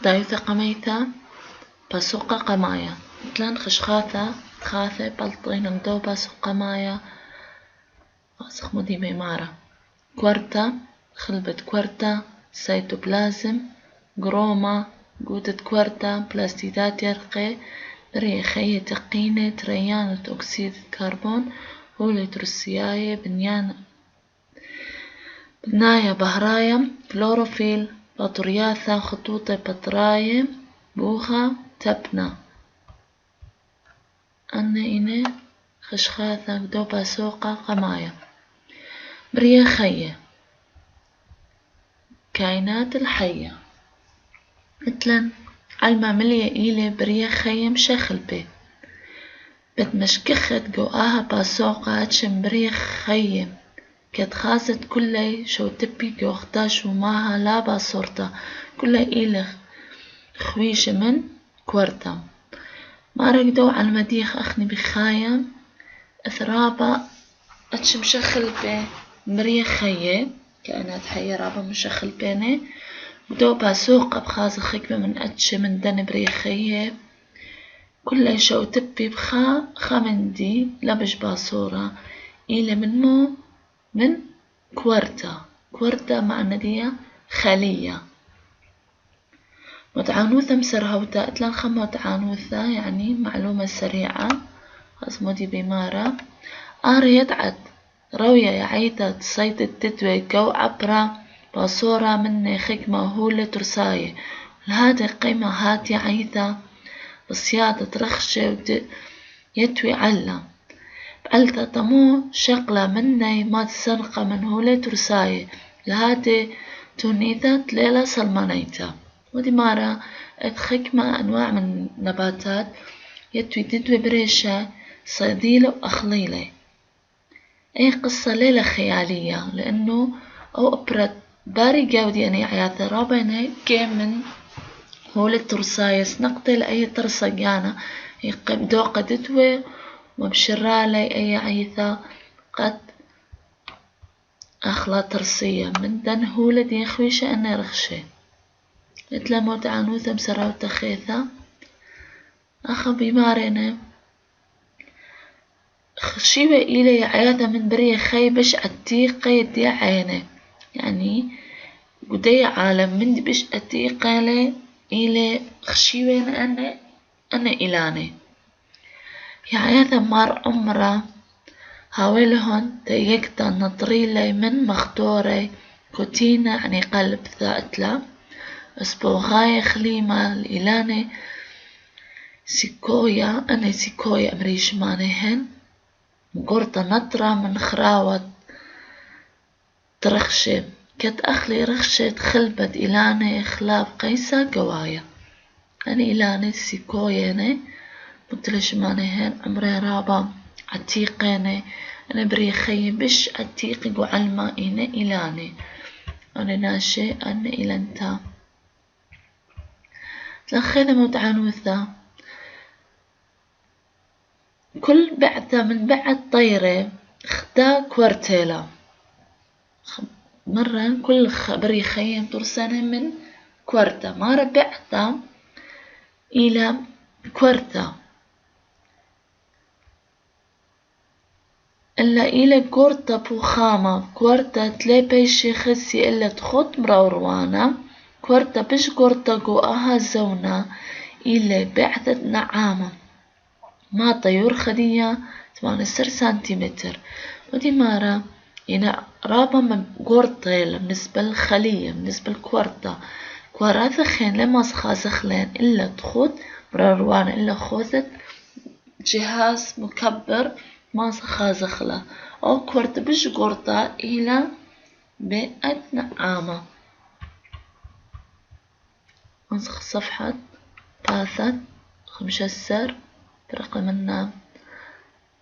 دايوثا قميثا باسوقا قمايا مثلا خشخاثا خاثة بلطين ندو باسوق قمايا واسخ مدي ميمارة كورتا خلبة كورتا سيتوبلازم جروما جودة كورتا بلاستيدات يرقي بريخية تقينة تريانة أكسيد الكربون هولي ترسياية بناية بهرايا كلوروفيل بطرياثا خطوطة بطراية بوخا تبنا أنا إني خشخاثا دوبا سوقا قمايا بريخية كائنات الحية مثلا المعملية إلي بريخية مشخل بي بتمشكخت جواها باسوقا تشم بريخية كت خاصت كلي شو تبي جوختاش وماها لا باصورتا كلي إلي خويش من كورتا ما رقدو على المديخ أخني بخايم أثرابا أتش مشخل بي مريخية كائنات حية رابا مشخل بيني ودو باسوق بخاز خكمة من أتش من دن بريخية كل شو تبي خا من دي لبش باصورة إلى من كورتا معنى دي خلية متعانوثة مسرهوتا اتلان خمة متعانوثة يعني معلومة سريعة اسمودي بمارة آريت عد روية يعيتا تصيد تدوي جو عبرة باصورة من خكمة هولة ترساية لهذه القيمة هاتي عيتا بصيادة رخشة يتوي علا بقلتا تمو شقلة مني ما تسنقة من هولة ترساية لهذه تونيتا تليلة سلمانيتا ودي مرة خكمة أنواع من نباتات يتوي تدوي بريشة صيديلة وأخليلة أي قصة ليلة خيالية لأنه أو أبرد باري جودي يعني عياثة رابيني كيم من هولة ترساية سنقتل أي ترسجانة يقبدو قد تدوي وبشرالي أي عيثة قد أخلا ترسية من دن هولة دي خويشة أنا رخشة اتلموت عنوثة مسراوتة خيثة أخا بمارينة خشيوة إلي عياثة من بريه خيبش عتيقة يدي عينه يعني قدي عالم من دي بش عتيقة لي إلي خشيوة أنا إلاني يا عياثة مار عمره هاولهن تيكتا نطريلي من مخدوري كوتينا يعني قلب ذاتلا اسبوغاي خليمة الإلاني سيكويا أنا سيكويا أمريش مانهن مقرطة نطرة من خراوة ترخشة كت أخلي رخشة خلبت إلاني خلاب قيسة قوايا أنا إلاني سيكويا متلش مانهن عمري رابا عتيقيني أنا بريخي بش عتيقي وعلمة إنا إلاني أنا ناشي أنا إلانتا تلخيذة متعنوثة كل بعثة من بعد طيرة خدا كورتيلا مرة كل بريخي ترسانة من كورتا مرة بعثة إلى كورتا إلا إلى كورتا بوخامة كورتا تلي خسي إلا تخط مروروانة كورتا بش كورتا قوآها زونة إلى بعثة نعامة ما طيور خدية 8 سنتيمتر ودي مرة هنا رابا من كورتا بالنسبة للخلية بالنسبة لكورتا كوراثة خين لما سخازخلين إلا تخط مروروانة إلا خوذت جهاز مكبر ما سخازخله أو كورتا بش كورتا إلى بيئة نعامة أنسخ صفحة باثت 5 برقم النام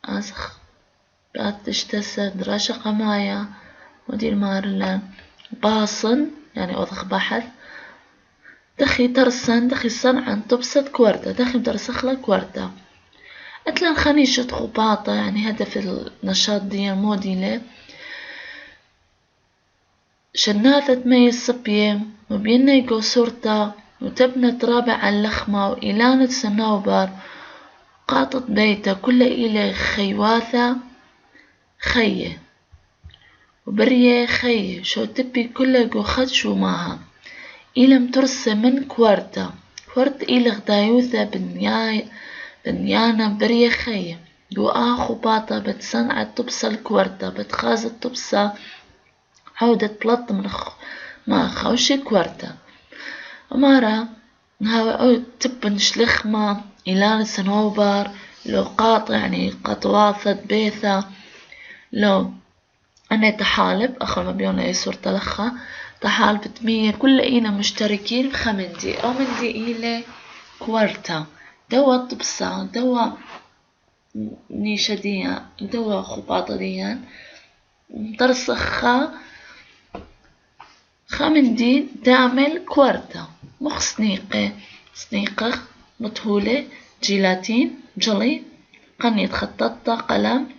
أنسخ باث تشتسر دراسة قمايا مدير مارلان باصن يعني أوضخ بحث دخي ترسن دخي صنعا تبسط كورتا دخي درسخلة كورتا أتلان خنيشة خباطة يعني هدف النشاط دي موديلة شناثة مي الصبية مبينة يقو صورتا وتبنت رابع اللخمة وإلانة صنوبر قاطت بيته كل إلى خيواثة خيه وبريه خيه شو تبي كل جو شو معها إلم ترسى من كورتا إلى غدايوثة بنيانا بريه خيه جو آخو باطا بتصنع تبصى الكورتا بتخاز التبصى عودة بلط من ما خوش كورتا ومارا هاو أو تبن شلخمة إلان صنوبر لو قاطع يعني قطواثة بيثة لو أنا تحالب أخو ما بيونا يسور تلخة تحالب تمية كل إينا مشتركين بخمندي أو مندي إلى كورتا دوا طبصة دوا نيشة ديان دوا خباطة ديان مترسخة خمندي تعمل كورتا مخ سنيقة مطهولة جيلاتين جلي قنية خططة قلم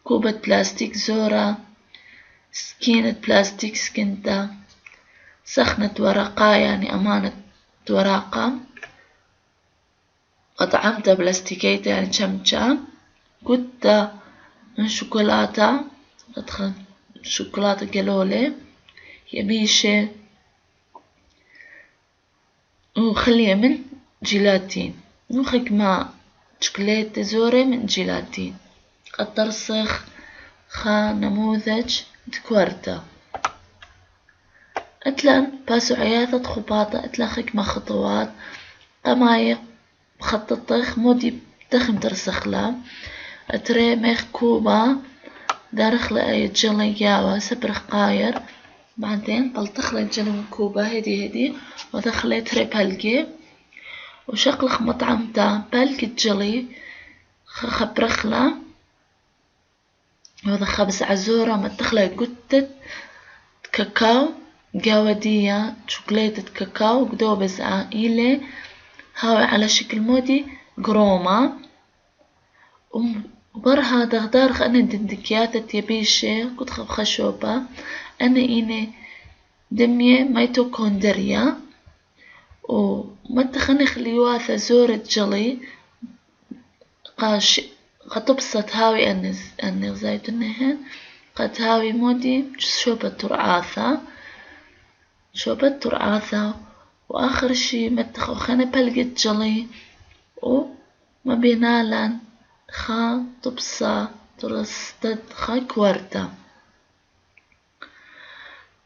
كوبة بلاستيك زورة سكينة بلاستيك سكنتا سخنة ورقة يعني أمانة ورقة قطعمتها بلاستيكية يعني شمشة قطة من شوكولاتة أدخل شوكولاتة قلولة يبيشة وخليها من جيلاتين نخك مع شوكولاتة زورة من جيلاتين قد ترسخ نموذج دكورتا أتلن باسو عياثة خباطة أتلخك مع خطوات قمايق مخططخ مودي تخم ترسخ لا أتري ميخ كوبا دارخ لأي جلي جاوة سبرخ قاير بعدين بلطخ الجلي من كوبا هدي ودخلي تري بلقي وشقلخ مطعمتا بلقي الجلي خبرخلا وهذا خبز عزورة متخلى قطة كاكاو جاودية شوكولاتة كاكاو قدوة بزعة إلي هاوي على شكل مودي قرومة وبرها دغدارخ أنا دندكياتة تيبيشة قد خشوبة أنا إني دمية ميتوكوندريا ومتخني خليواثة زورة جلي قطبصت هاوي أني زايد النهن قد هاوي مودي شوبة ترعاثة وآخر شي متخو خانة بلقت جلي وما بينالن طبصة ترستد كورتا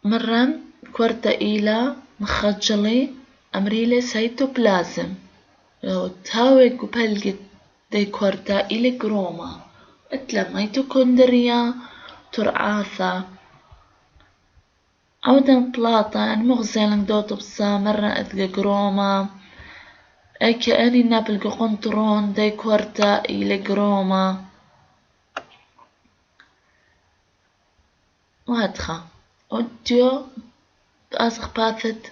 مرة كورتا إيلا مخجلي أمريلي سيتوبلازم تهاوي بلقت دي كورتا إلى جروما أتلا ميتوكوندريا ترعاثة عودا بلاطة يعني مغزيلن دوتو بصا مرة أذقى جروما أي كأني نابلقى قنطرون دي كورتا إلى جروما وهدخا أوديو بأزغ باثت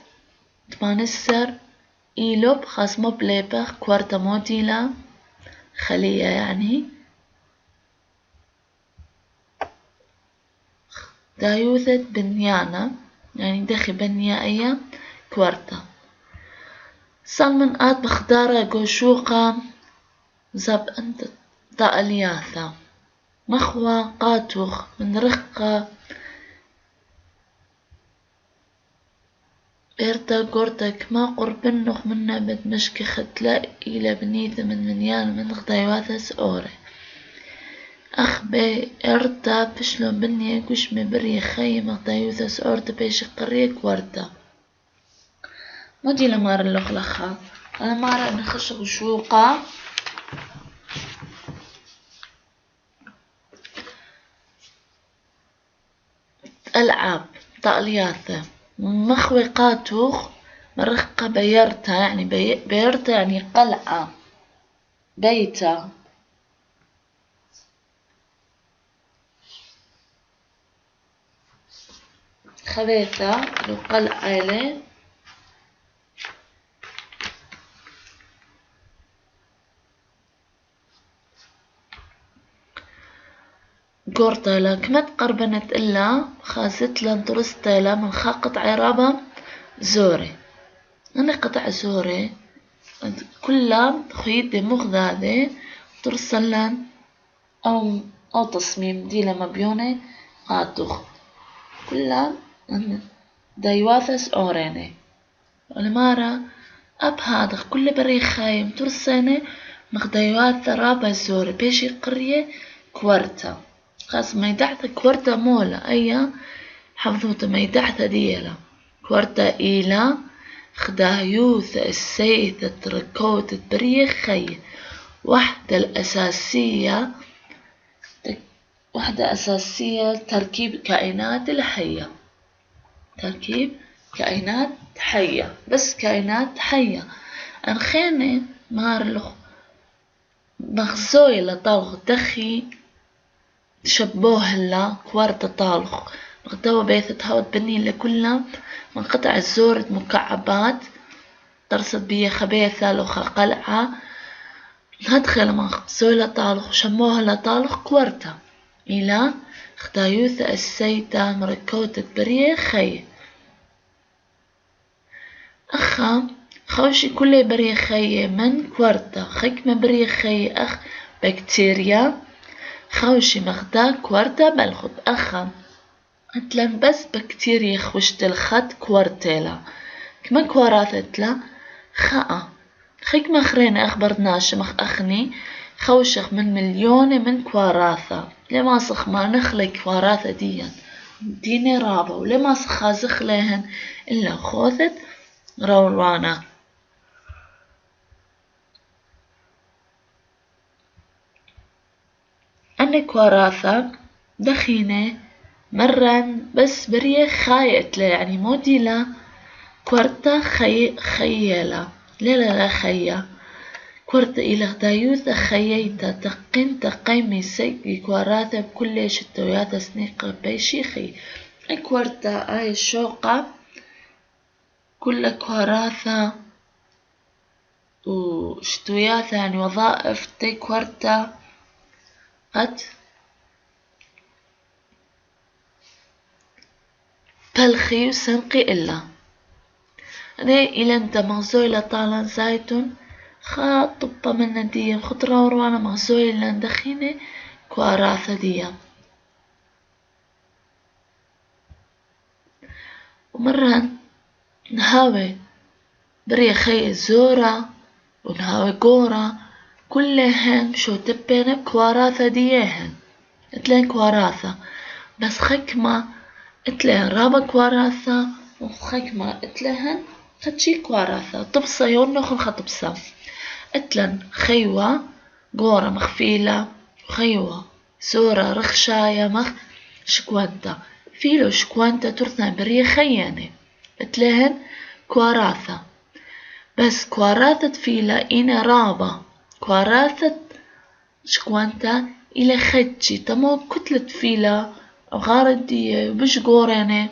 تمانسر إيلوب خاص مبليبخ كورتا موديلا خلية يعني دايوثة بنيانة يعني دخي بنيائية كورتا سلمن آت بخدارة قوشوقة زب أنت طالياثة مخوى قاتوخ من رقة إرتا قرتك ما قربنخ منا بدمشك ختلاء إلى بنيثة من منيان من غدايواثة سؤوري أخ بي إرتا بشلو بني قش مبري خيم غدايوثة سؤورتا بيش قرية كورتا مودي لمار اللخلخة أنا مارا نخش غشوقة ألعاب طالياثة مخوي قاتوخ مرخقة بيرتا يعني بيرتا يعني قلعة بيتا خبيثة لو قلعة له قورتالا كما تقربنت إلا خازت لن ترستالا من خاقط عرابة زوري أنا قطع زوري كلها خيط مغذاذة ترسلن أو تصميم دي لما بيوني قاتوخ كلها دايواثس أوريني ولمارا أب هذا كل بريخ خايم ترسنة مخديوات رابع زور بيشي قرية كورتا خاص ما يدعث كورتا مولا أيا حفظوت ما يدعث ديلا كورتا إيلا خدايوث السيث تركوت بريخ خي واحدة أساسية تركيب كائنات الحية تركيب كائنات حية بس كائنات حية أنخيني مارلخ مخزوي لطالخ دخي تشبوه لا كوارت طالخ مغدوة بيثت هاود بني لكلها من قطع الزور مكعبات ترصد بيه خبيثة لخا قلعة هدخل مخزوي لطالخ شموها لطالخ كوارتا إلى خدايوث السيدة مركوتة بريه خي أخا خوشي كل بريه خي من كوارتا خيك من بريه خي أخ بكتيريا خوشي مخدا كوارتا بالخد أخا أتلن بس بكتيريا خوشت الخد كوارتيلا كما كواراتتلا خاء خيك مخرين أخبرناش مخ أخني خوشخ من مليون من كواراثة لما صخ ما نخلي كواراثة ديني رابا ولما صخازخ لهن إلا خوثت رولوانا أنا كواراثة دخينة مرة بس بريه خايت لا يعني مودي لا كورتا خيلا لا خيا كورتا إلى غدايوث خييتا تقين تقيمي سيكي كواراثة بكل شتوياتا سنيقة بيشيخي كورتا آي الشوقة كل كواراثة وشتوياتا يعني وظائف تي كورتا قد بلخي وسنقي إلا أنا إلى أنت مغزوي لطالان زايتون خاطبة من دي خطرة وروانا مغزوي لندخيني كواراثة دي ومرة نهاوي بري خي زورة ونهاوي قورة كلهن شو تبين بكواراثة ديهن اتلين كواراثة بس خكمة اتلين رابا كواراثة وخكمة اتلهن خدشي كواراثة طبصة يونخل خطبصة اتلن خيوة قورة مخفيلة خيوة سورة رخشاية مخ شكوانتا فيلو شكوانتا ترثنا بريه خياني اتلهن كواراثة بس كواراثة فيلا إنا رابا كواراثة شكوانتا إلى خدشي تمو كتلة فيلا غاردية وبش قوريني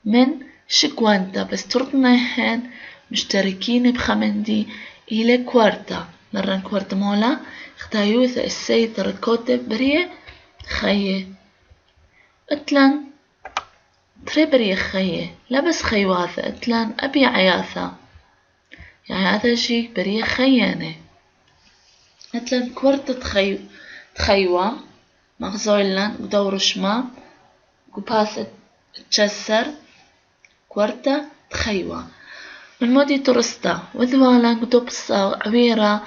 من شكوانتا بس ترثناهن مشتركين بخمندي إلى كوارتا مرة كوارتا مولا اختايوث السيد ركوتة بريه خيه اتلن تري بريه خيه لا بس خيواثة اتلن أبي عياثة يعني هذا شيء بريه خيانة اتلن كوارتا تخيوة مغزويلن ودور شما قباثة تشسر كوارتا تخيوة من مودي ترستا وذوالا قدوبسا عويرة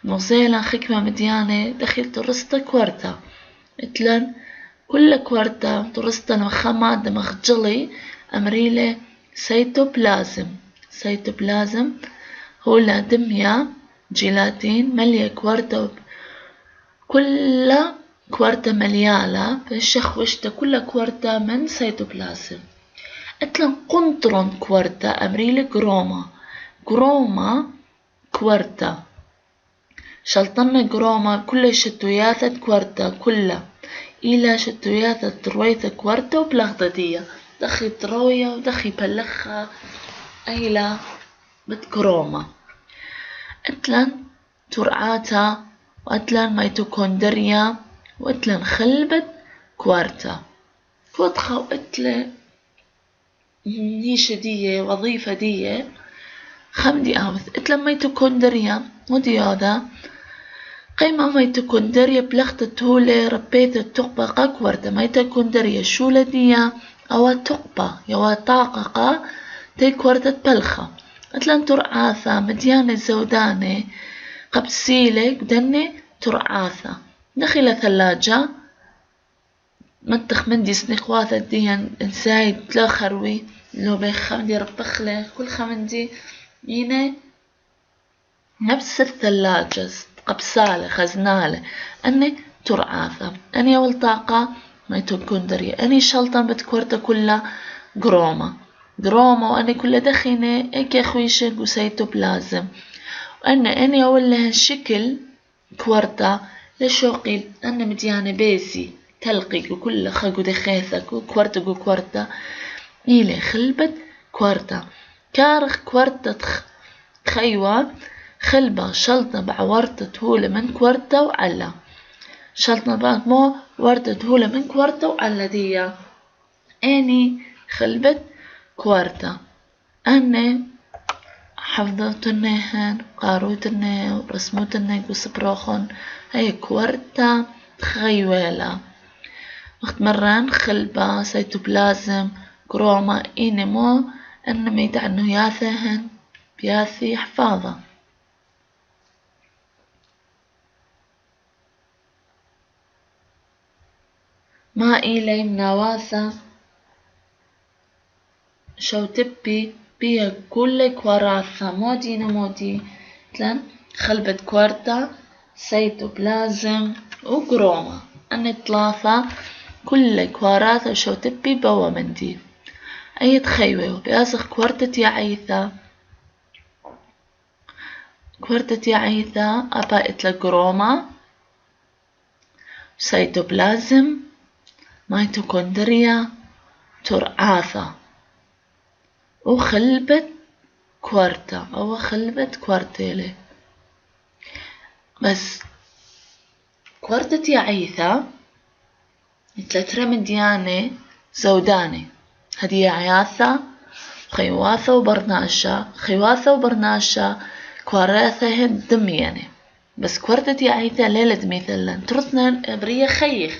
مغزيلا خكمة مديانة دخل ترستا كوارتا اتلن كل كوارتا ترستا مخمة دمخجلي أمريلي سيتوبلازم هو دمية جيلاتين مليا كوارتا كل كوارتا مليالة فالشخ وشتا كل كوارتا من سيتوبلازم اتلن قنطرون كوارتا أمريلي جروما كوارتا شلطنا جروما كل شتوياثة كوارتا كلها إلى شتوياثة ترويثة كوارتا وبلغدادية دخي تروية ودخي بلخة أيلا بتكروما اتلن ترعاتا واتلن ميتوكوندريا واتلن خلبت كوارتا كوتخا واتلن نيشة دية وظيفة دية خمدي آمث إتلا ميتوكوندريا ودي هذا قيمة ميتوكوندريا بلغت تولي ربيت التقبة كورتا ميتوكوندريا شو لديا أو تقبة يوا طاقة تي كورتا بلخة أتلان ترعاثة مديانة زودانة قبسيلة قدني ترعاثة دخل ثلاجة متخ مندي سنقواثة ديان انسايد تلا خروي لو بخمدي ربخلة كل خمندي ينا نفس الثلاجة قبسالة خزنالة أني ترعاثة أني أول طاقة ميتوكوندريا أني شلطان بتكورتا كلها جروما وأني كلها دخينة إيكي خويشة وسيتوبلازم أني أول لها شكل كورتا لشوقي أنا مديانة بيسي تلقي وكل خاقو دخيثك وكورتا إلي خلبت كورتا كارخ كورتا خيوة خلبة شلطة بعورتة تهولة من كورتا وعلا شلطة بعد مو ورتة تهولة من كورتا وعلا ديا أني خلبت كورتا أنا حفظتنهن قاروتنه ورسموتنه وسبروخن هاي كورتا خيوالة وقت مران خلبة سيتوبلازم كروما إنمو أن ميدعنو ياثهن بياثي حفاظة ما إلي مناواثة شو تبي بيها كل كوراثة مودي تلان خلبة كورتا سيتوبلازم وكروما أن ثلاثة كل كوراثة شو تبي بوا مندي أي تخيوه بياسخ كورتة يعيثة أبا إتلا كروما سيتوبلازم ميتوكوندريا ترعاثة وخلبت كورتا أو خلبت كورتيلي بس كورتة يعيثة تلاترة مديانة زودانة هدي عياثة خيواثة وبرناشة كوراثة دميانة بس كورتة يعيثة ليلة مثلا ترثنا برية خيخ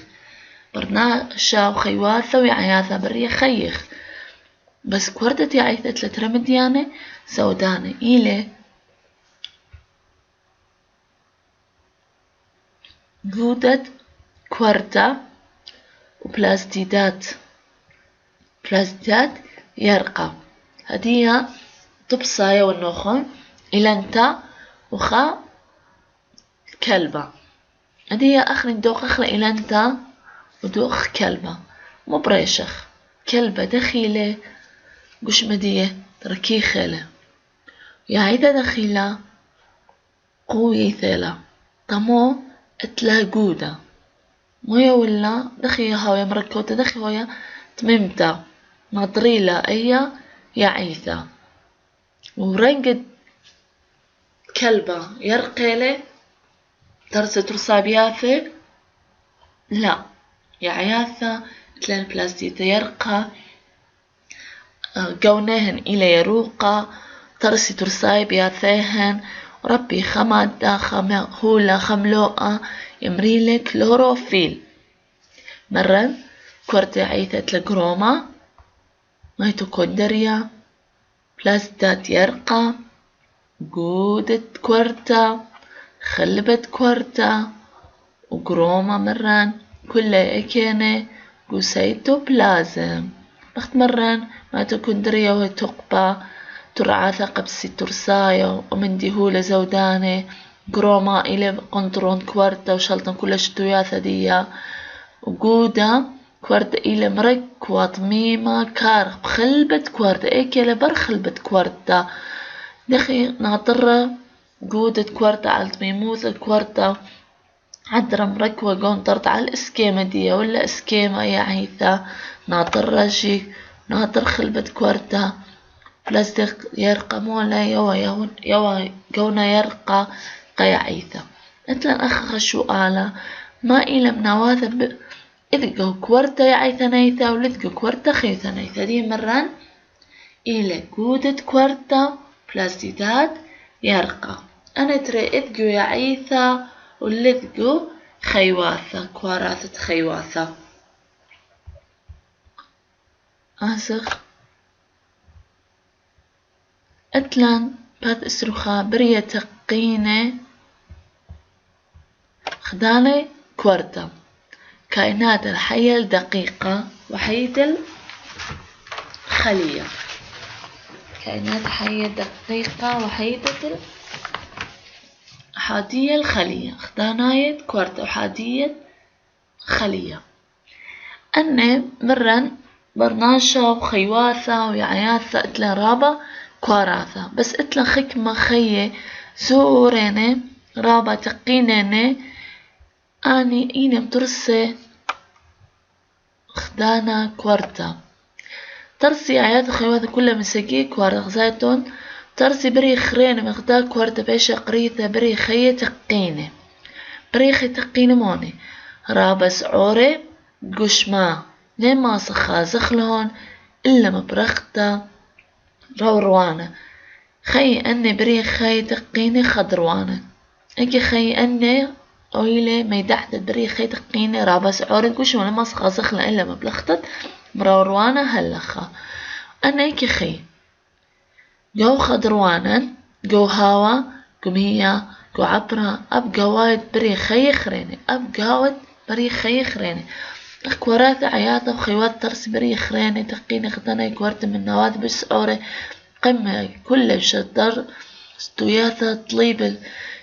برناشة وخيواثة وعياثة برية خيخ بس كورتة يعيثة تلاترة مديانة زودانة إلي جودة كورتا وبلاستيدات يرقى هدية طبصايا والنوخن إلى انت وخا كلبة هدية أخر دوخ أخر إلى انت ودوخ كلبة مو بريشخ كلبة دخيلة قش مدية ركيخلة يا عيدة دخيلة قوي ثيلة طمو اتلاقودة مويا ولا دخي هاويا مركوتة دخي هاويا تممتا ناطريلة أيا يعيثة ورنقد كلبة يرقيلة ترسى ترصابياثة لا يعياثة تلان بلاستيتا يرقى قونهن إلى يروقة ترسي ترصاي بياثيهن وربي خمادة هولا خملوقة يمريلك كلوروفيل مرة كورتا عيثة الجروما ميتوكوندريا بلاستات يرقى جودة كورتا خلبة كورتا وجروما مران كلها إكينة وسيتوبلازم وقت مران ميتوكوندريا وتقبة ترعاثة قبسي ترسايا ومن ديهولة زودانة جروما إلى قنطرون كورتا وشلطن كل شتوياثة ديا وجودة كورتا إلى مرك وطميمة كارخ بخلبة كورتا إيكيلة برخلبة كورتا دخي ناطرة جودة كورتا على طميموثة كورتا عدرة مركوة قنطرت على الإسكيمة ديا ولا إسكيمة يا عيثة ناطرة شي ناطر خلبة كورتا بلاستيك يرقى مولا يوا قونا يرقى قيعيثة مثلا أخ شو آلة ما إلى مناواثة إذ كورتا يعيثة ولذ كورتا خيثة نيثة دي مران إلى جودة كورتا بلاستيدات يرقى. أنا ترى إدقو يعيثا ولدقو خيواثة كواراثة خيواثة آسخ أتلان بات إسروخا برية تقينة خدانة كورتا كائنات الحية الدقيقة وحيد الخلية. كائنات حية دقيقة وحيدة أحادية الخلية خداناية كورتا أحادية خلية. أنا مرن برناشة وخيواثة ويعياثة إتلا رابا كواراثة بس إتلا خكمة خية زوريني رابا تقينيني أني إيني بترسي خدانا كورتا ترسي عياثة خيواثة كلها مساقي كوارتا غزاتون ترسي بري خرين مخدا كورتا بيشا قريثة بري خية تقيني بري خي تقيني موني رابا سعوري قشما لما صخا زخلهن إلا مبرختا روروانة خي أني بري خي تقيني خضروانة أكي خي أني أويلي ميدحت بري خي تقيني رابا سعوري قشما لما صخا زخلها إلا مبلختت مروروانة هلخا. أنا أكي خي جو خضروانا جو هوا قمية جو عبرة أبقى وايد بري خي خريني أبقى وايد بري خي خريني كوراثة عياطة وخيوات ترسي بري خريني تقيني خدانا كورت من نواد بسعوري قمة كل شطر ستوياثة طليب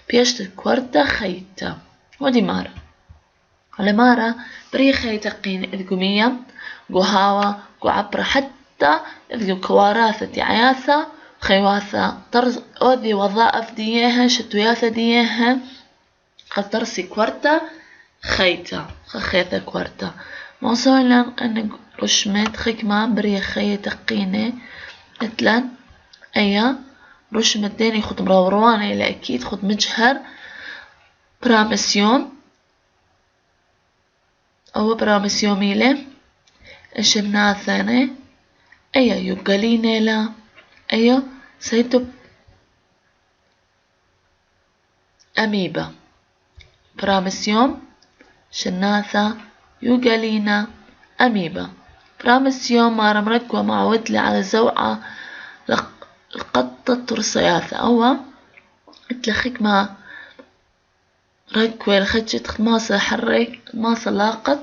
بيشت كورتا خيتا ودي مارا على مارا بري خي تقيني القمية جو هوا جو عبرة حتى الجو كوراثة عياثة خيواثة طرز أودي وظائف ديها شتوياثة ديها قد ترسي كورتا خيتا خيثة كورتا موصولا أن رشمت خكمة بري خي تقيني إتلان أيا رشمت ديني خد مروروانة إلا أكيد خد مجهر برامسيوم أو برامسيوميلي الشناثاني أيا يوغاليني لا أيا سيتو أميبا برامسيوم شناثة يوغالينا أميبا برامسيوم مارا مركوة معودلي على زوعة القطة ترسياثة أو اتلخيك ما ركوة لخدشت ماسة حرك ماسة لاقت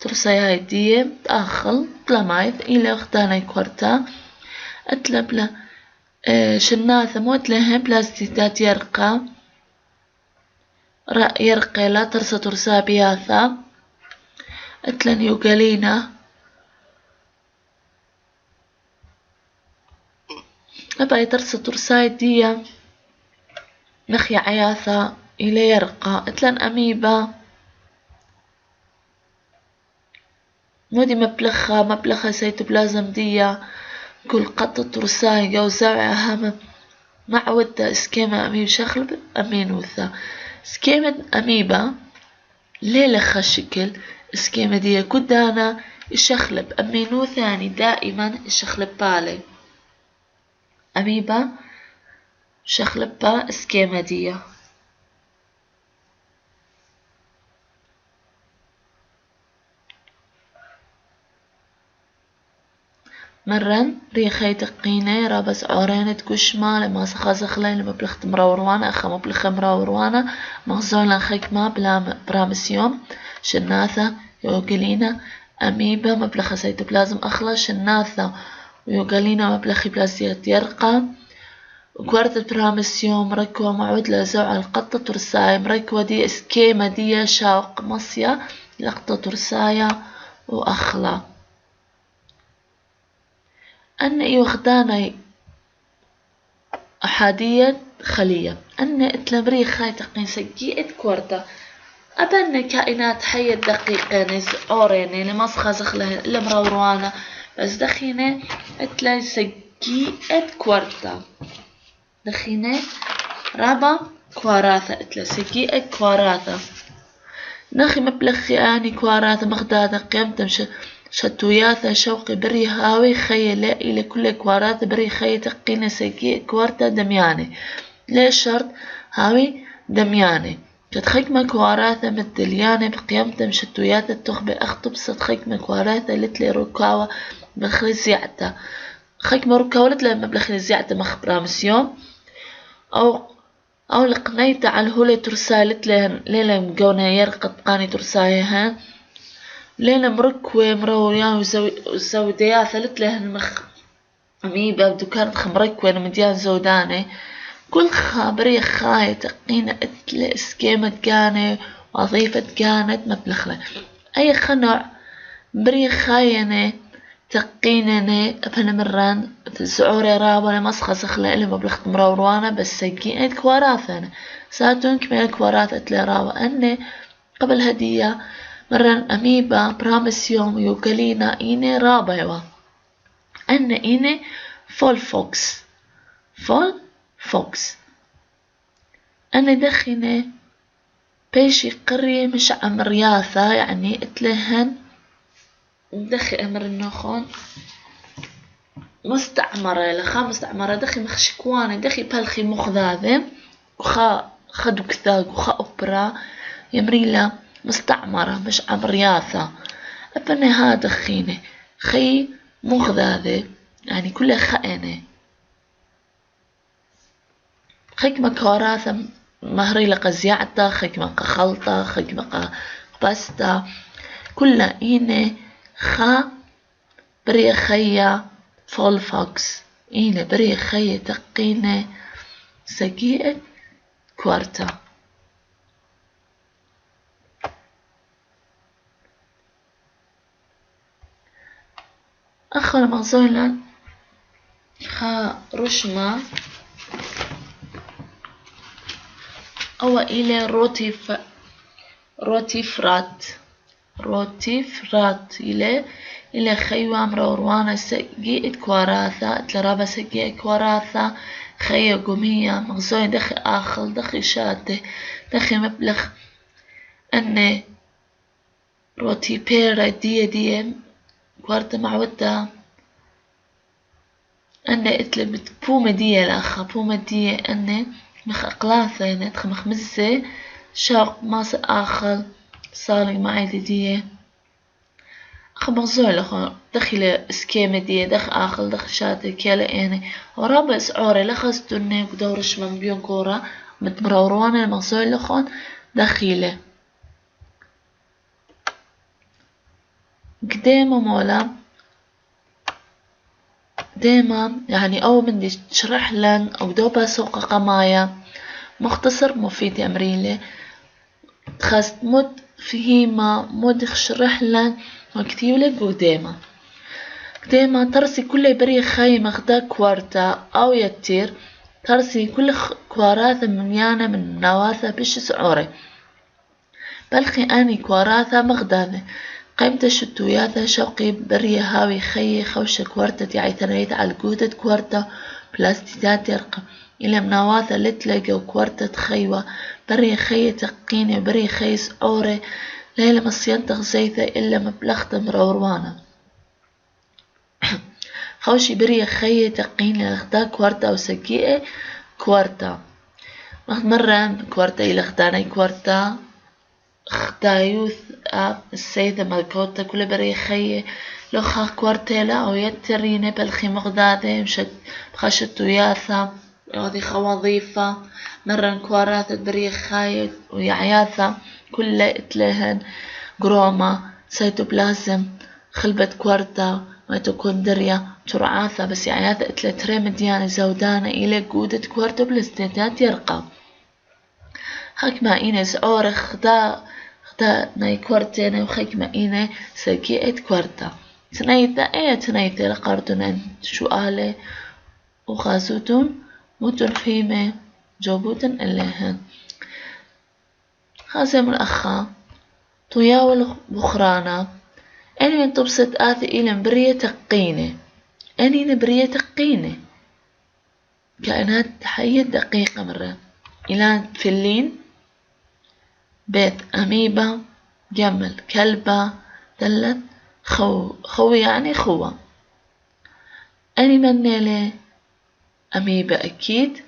ترسياي دي تأخل تلمايث إلى اختاني كورتا اتلبلا شناثة موت لها بلاستيدات يرقى يرقى لا ترسى ترسى بياثا اتلن يوغالينا أبا ترسى ترسى دي مخي عياثا إلى يرقى اتلن أميبا مودي مبلخة سيتوبلازم دي كل قطة ترساي جو زرعها معودة اسكيما أميب شخلب أمينوثا سكيمة أميبا ليلة خشكل سكيمة دي كدانا الشخلب أمينو ثاني دائما الشخلب بالي أميبا شخلب با سكيمة دي مرن ريخي تقيني رابس عورين تقشما لما سخازخلي لما بلخت مراوروانا أخا مبلخ مراوروانا مغزولا خيكما بلا برامسيوم شناثة يوغلينا أميبا مبلخ سيتوبلازم أخلا شناثة ويوغلينا مبلخ بلازيات يرقى وكوارت برامسيوم مركوة معود لزوع القطة ترسايا مركوة دي اسكيمة دي شاوق مصيا لقطة ترسايا وأخلا أن يوخداني أحادية خلية أن إتلمري خاي تقين سجيئة كورتا أبن كائنات حية دقيقة نز أوريني لمسخة زخلها إلا مروروانة بس دخينة إتلا سجيئة كورتا دخينة رابا كواراثة إتلا سجيئة كواراثة نخي مبلخي آني كواراثة مخدادة قيمتم شتوياثا شوقي بري هاوي خي لا إلى كل كوارات بري خي تقينا سجي كوارتا دمياني ليش شرط هاوي دمياني كتخيك كواراثا مدلياني بقيمتا مشتوياثا تخبي أخطب صدخيك كواراثا لتلي ركاوة بخلي زيعتا خيك مركاوة لتلي مبلخلي زيعتا مخبرا مسيوم أو لقنيتا على الهولي ترسالت لهن ليلة مقونا يرقد قاني ترسايهن ليلة مركوة مرويان وزوديا ثلت لهن مخ أميبا بدكانت خمركوة مديان زوداني كل خابرية خاية تقينا اتل اسكيمة كانت وظيفة كانت مبلخلة أي خنوع برية خاينة تقينني أفن مران تزعوري رابا مسخة سخلة إلي مبلغت مروروانة بس سجينة كواراثنا ساتون كمية كواراث اتلي رابا أني قبل هدية مران أميبا برامس يوم يوكلينا إيني رابا أن إيني فول فوكس أنا دخينة بيشي قرية مش عمرياثة يعني اتلهن دخي أمر النخون مستعمرة لخا مستعمرة دخي مخشكواني دخي بالخي مخذاذة وخا خدو كثاق وخا أوبرا يمريلا مستعمرة مش عمرياثة أبني ها دخينة خي مخذاذة يعني كلها خائنة خيك مكوراثة مهري لقى زيعتا خيك مكا خلطة خيك مكا باستا كلها إيني خا بري خيا فول فوكس إيني بري خيا تقيني سجيئة كوارتا أخر مغزولا خا رشمة أو إلى روتي فرات إلى خيوة مروروانة سجيئة كواراثة تلرابا سجيئة كواراثة خيا قومية مغزوين دخي آخل دخي شاتي دخي مبلغ أني روتي بيرا دي كوارتا معودة أني اتلبت بومة دي الأخا بومة دي أني مخ أقلاثة نتخ مخمزة شاق ماس آخر صالي معي دي أخ مغزول أخو دخل سكيمة دي دخ آخر دخ شاتي كيلا إني ورابع اسعوري لخص دوني ودورش من بيون كورة متمروروانا المغزول أخو دخيلة قديمة مولا ديما يعني أو من دي تشرح لن أو دوبا سوق قمايا مختصر مفيد أمريلي خاص مد فهيما مد شرح لن وكتيب لك قديما ترسي كل بري خاي مخدا كوارتا أو يتير ترسي كل كواراثة منيانة من نواثة بش سعوري بلخي أني كواراثة مغداذة قيمت الشتوياثة شوقي بري هاوي خي خوشة كوارتا تعي ثنيت على الجودة كوارتا بلاستيكات يرقم إلى مناواثة لتلاقي وكوارتا تخيوة بري خي تقيني بري خي سعوري ليلة مصيان تغزيثة إلا مبلغة مروروانة خوشي بري خي تقيني لغدا كوارتا وسقيئة كوارتا مرة كوارتا إلى غداني كوارتا خدايوث السيدة مالكوتا كل بري خي لو خا كوارتيلا أو يتريني بالخي مغدادة مشت بخشت وياثا هذه خوظيفة مرة كواراثة بري خايد ويعياثة كل اتلهن جروما سيتوبلازم خلبة كوارتا ميتوكوندريا ترعاثة بس يعياثة اتلتري مديانة زودانة إلى جودة كوارتا بلاستيتات يرقى هاك ما إيني زعور خدا ناي كوارتين وخيك ما إيني سكيئة كوارتا تنايتا لقاردونين شوالي وخازوتون موتون فيمي جوبوتن إليهن خازم الأخا طياول بخرانا أني من تبسط آثي إلى برية تقيني أني نبرية تقيني كائنات حية دقيقة مرة إلى فلين بيت أميبا جمل كلبة دلت خو يعني خوة. أني منيلة أميبا أكيد.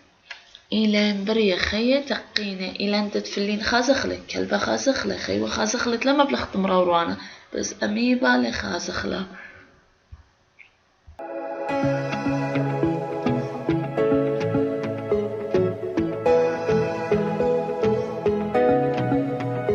إيلين بريا خيّة تقينة إيلين تتفلين خازخلة كلبة خازخلة خيوة خازخلة لما بلخت مروروانة بس أميبا لخازخلة